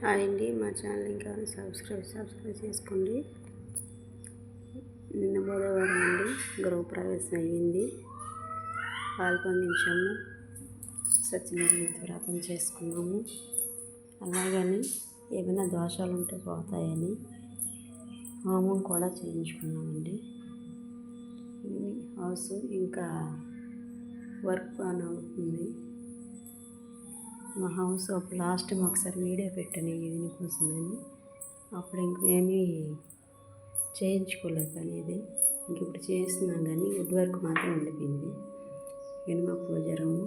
Hi అండి, మా channel ఇంకా సబ్స్క్రైబ్ చేసుకోండి. నిన్న బుధవారం అండి గృహప్రవేశం అయ్యింది. పాల్పొందించాము, సత్యనారాయణ వ్రతం చేసుకున్నాము. అలాగని ఏమైనా దోషాలు ఉంటే పోతాయని హోమం కూడా చేయించుకున్నామండి. హౌస్ ఇంకా వర్క్ బాగా అవుతుంది. మా హౌస్ లాస్ట్ టైం ఒకసారి వీడియో పెట్టాను ఈవినింగ్ కోసమని. అప్పుడు ఇంకేమీ చేయించుకోలేదు పని ఇది. ఇంక ఇప్పుడు చేస్తున్నాం కానీ వుడ్ వర్క్ మాత్రం ఉండిపోయింది. ఇనుమ పూజరము,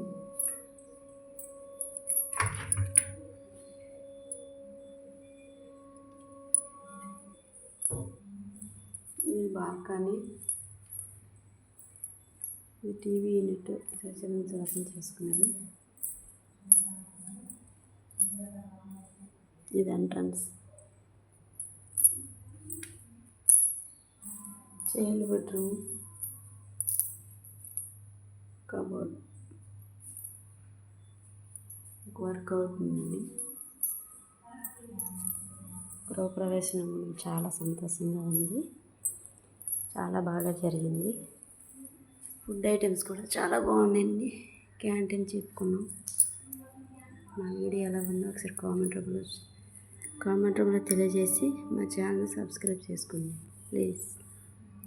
ఇది బాల్కనీ, ఇది టీవీ యూనిట్ సత్యనారాయణ చేసుకున్నది. ఇది entrance, child bedroom, cupboard work అవుతుందండి. గృహప్రవేశం చాలా సంతోషంగా ఉంది, చాలా బాగా జరిగింది. ఫుడ్ ఐటమ్స్ కూడా చాలా బాగున్నాయండి. క్యాంటీన్ చెప్పుకున్నాం. మా వీడియో ఎలా ఉందో ఒకసారి కామెంట్ రూమ్లో తెలియజేసి మా ఛానల్ సబ్స్క్రైబ్ చేసుకోండి ప్లీజ్.